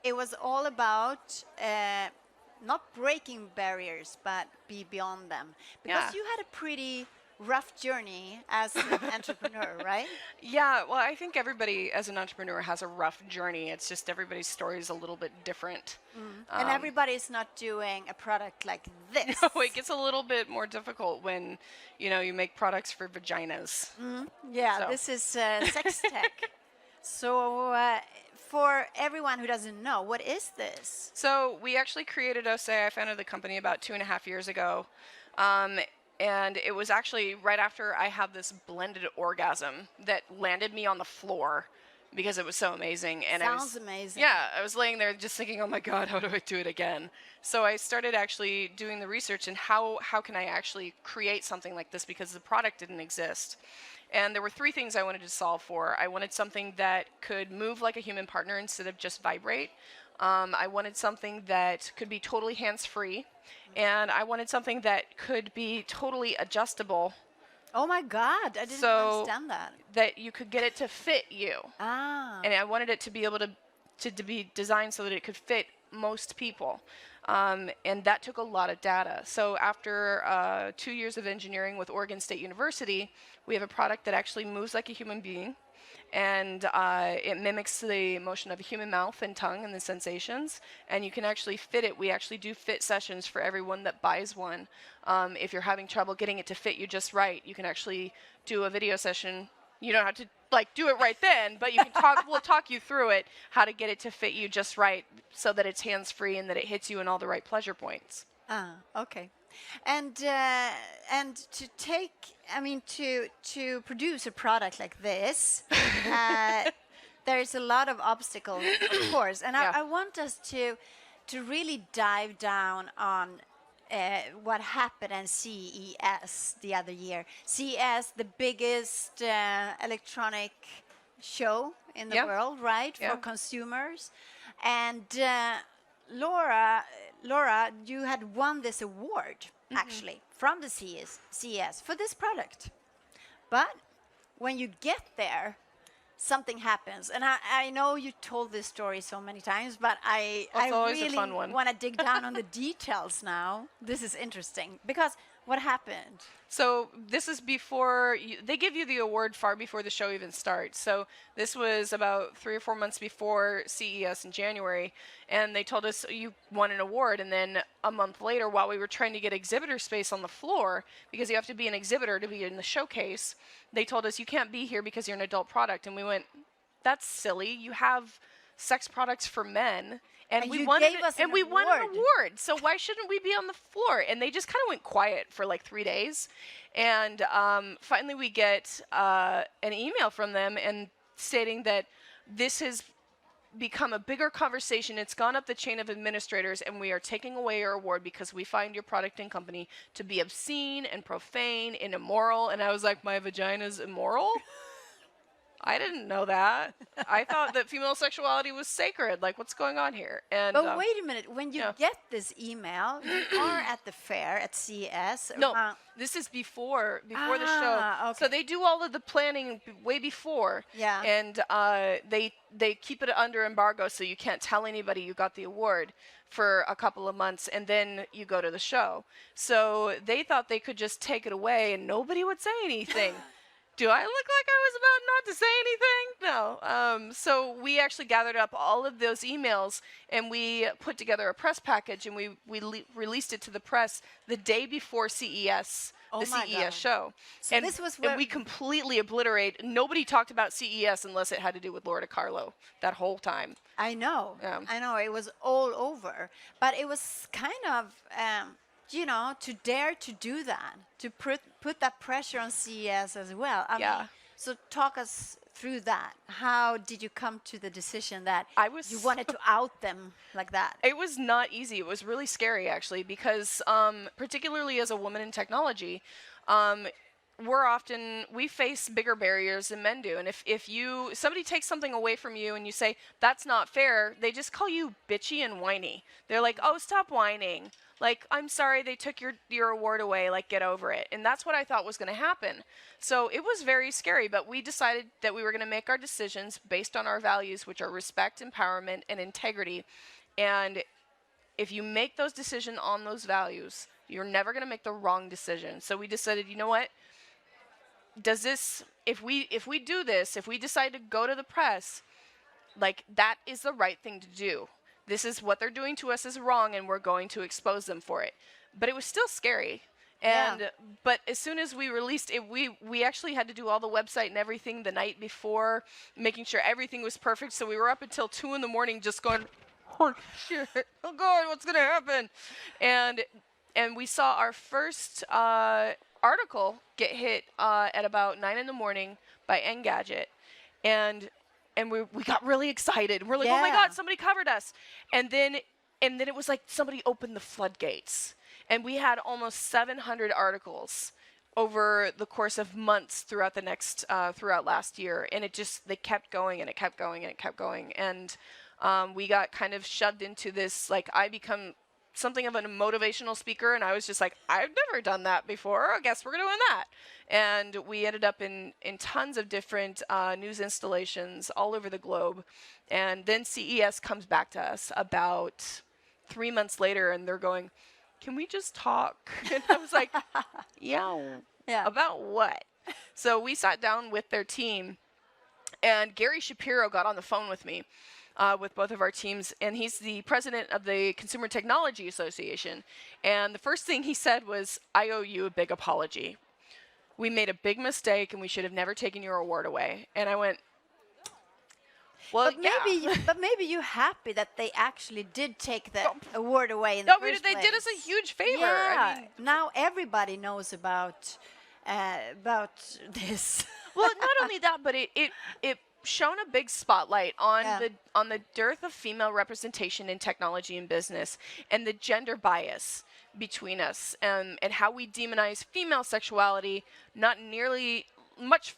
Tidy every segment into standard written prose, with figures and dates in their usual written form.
it was all about not breaking barriers, but be beyond them. Yeah. Because you had a pretty rough journey as an entrepreneur, right? Yeah, well, I think everybody as an entrepreneur has a rough journey. It's just everybody's story is a little bit different. And everybody's not doing a product like this. No, it gets a little bit more difficult when, you make products for vaginas. Yeah, So. this is sex tech. So, for everyone who doesn't know, what is this? So we actually created OSE. I founded the company about 2.5 years ago. And it was actually right after I had this blended orgasm that landed me on the floor because it was so amazing. And Sounds amazing. Yeah, I was laying there just thinking, oh my God, how do I do it again? So I started actually doing the research and how can I actually create something like this because the product didn't exist. And there were 3 things I wanted to solve for. I wanted something that could move like a human partner instead of just vibrate. I wanted something that could be totally hands-free. And I wanted something that could be totally adjustable. Oh my God, I didn't understand that. That you could get it to fit you. Ah. And I wanted it to be able to be designed so that it could fit most people. And that took a lot of data. So after 2 years of engineering with Oregon State University, we have a product that actually moves like a human being. And it mimics the motion of a human mouth and tongue and the sensations. And you can actually fit it. We actually do fit sessions for everyone that buys one. If you're having trouble getting it to fit you just right, you can actually do a video session. You don't have to do it right then, but you can talk. We'll talk you through it, how to get it to fit you just right, so that it's hands-free and that it hits you in all the right pleasure points. Ah, okay. And to take, I mean, to produce a product like this, there is a lot of obstacles, of course. And Yeah. I want us to really dive down on what happened at CES the other year. CES, the biggest electronic show in the Yeah. world, right, Yeah. for consumers. And Lora, you had won this award, actually, from the CES for this product. But when you get there, something happens. And I know you told this story so many times, but I always a really fun one. want to dig down on the details now. This is interesting. Because what happened? So this is before they give you the award far before the show even starts. So this was about 3 or 4 months before CES in January, and they told us you won an award. And then a month later, while we were trying to get exhibitor space on the floor, because you have to be an exhibitor to be in the showcase, they told us you can't be here because you're an adult product. And we went, that's silly. You have sex products for men. And we won an award. So why shouldn't we be on the floor? And they just kind of went quiet for like 3 days. And finally we get an email from them and stating that this has become a bigger conversation. It's gone up the chain of administrators, and we are taking away your award because we find your product and company to be obscene and profane and immoral. And I was like, my vagina's immoral? I didn't know that. I thought that female sexuality was sacred. Like, what's going on here? And but wait a minute. When you get this email, you are at the fair at CES. No, this is before the show. Okay. So they do all of the planning way before. Yeah. And they keep it under embargo, so you can't tell anybody you got the award for a couple of months, and then you go to the show. So they thought they could just take it away, and nobody would say anything. Do I look like I was about not to say anything? No. So we actually gathered up all of those emails, and we put together a press package, and we released it to the press the day before CES, the CES show. So and, this was and we completely obliterate. Nobody talked about CES unless it had to do with Lora DiCarlo that whole time. I know. I know. It was all over. But it was kind of... to dare to do that, to put that pressure on CES as well. I mean, so talk us through that. How did you come to the decision that you wanted to out them like that? It was not easy. It was really scary, actually, because particularly as a woman in technology, we face bigger barriers than men do. And if somebody takes something away from you and you say, that's not fair, they just call you bitchy and whiny. They're like, oh, stop whining. Like, I'm sorry they took your award away. Like, get over it. And that's what I thought was going to happen. So it was very scary, but we decided that we were going to make our decisions based on our values, which are respect, empowerment, and integrity. And if you make those decisions on those values, you're never going to make the wrong decision. So we decided, you know what? If we do this, if we decide to go to the press, like, that is the right thing to do. This is what they're doing to us is wrong, and we're going to expose them for it. But it was still scary. And but as soon as we released it, we actually had to do all the website and everything the night before, making sure everything was perfect. So we were up until 2 a.m. just going, oh shit, oh God, what's gonna happen? And we saw our first article get hit at about 9 a.m. by Engadget, and we got really excited. We're like, oh my God, somebody covered us. And then it was like somebody opened the floodgates. And we had almost 700 articles over the course of months throughout throughout last year. And they kept going, and it kept going, and it kept going. And we got kind of shoved into this, like, I become something of a motivational speaker, and I was just like, I've never done that before. I guess we're doing that. And we ended up in tons of different news installations all over the globe. And then CES comes back to us about 3 months later, and they're going, can we just talk? And I was like, yeah, about what? So we sat down with their team, and Gary Shapiro got on the phone with me. With both of our teams, and he's the president of the Consumer Technology Association. And the first thing he said was, I owe you a big apology. We made a big mistake, and we should have never taken your award away. And I went, well, but maybe you're happy that they actually did take the award away in the first place. They did us a huge favor. Yeah. I mean, now everybody knows about this. Well, not only that, but it shone a big spotlight on the dearth of female representation in technology and business, and the gender bias between us, and how we demonize female sexuality not nearly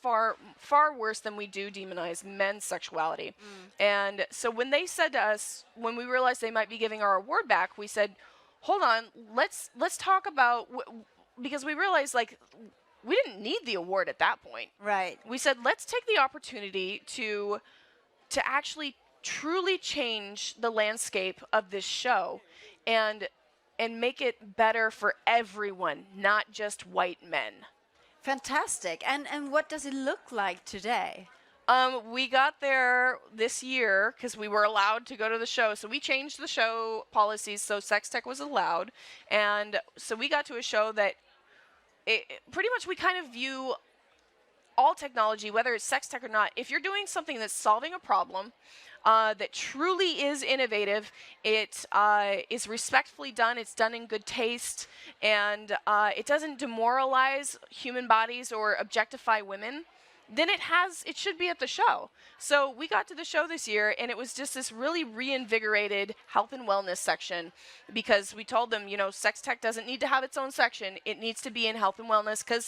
far worse than we do demonize men's sexuality. And so when they said to us, when we realized they might be giving our award back, we said, hold on, let's talk about because we realized, like, we didn't need the award at that point. Right. We said, let's take the opportunity to actually truly change the landscape of this show and make it better for everyone, not just white men. Fantastic. And what does it look like today? We got there this year because we were allowed to go to the show. So we changed the show policies so sex tech was allowed. And so we got to a show that pretty much we kind of view all technology, whether it's sex tech or not, if you're doing something that's solving a problem, that truly is innovative, it is respectfully done, it's done in good taste, and it doesn't demoralize human bodies or objectify women, then it should be at the show. So we got to the show this year, and it was just this really reinvigorated health and wellness section, because we told them, sex tech doesn't need to have its own section. It needs to be in health and wellness, because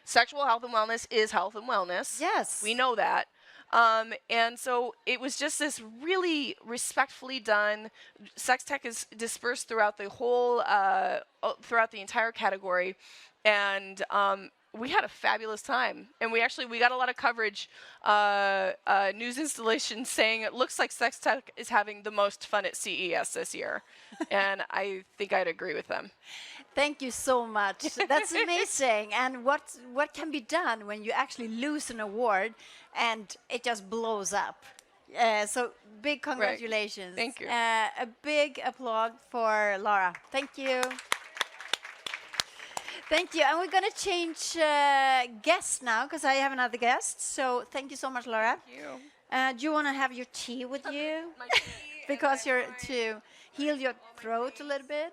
sexual health and wellness is health and wellness. Yes. We know that. And so it was just this really respectfully done. Sex tech is dispersed throughout the whole, throughout the entire category, and we had a fabulous time, and we got a lot of coverage, news installations saying it looks like sex tech is having the most fun at CES this year, and I think I'd agree with them. Thank you so much. That's amazing. And what can be done when you actually lose an award and it just blows up? So big congratulations. Right. Thank you. A big applause for Lora. Thank you. Thank you. And we're going to change guests now because I have another guest. So thank you so much, Lora. Thank you. Do you want to have your tea with you? My tea because you're to heal your throat a little bit.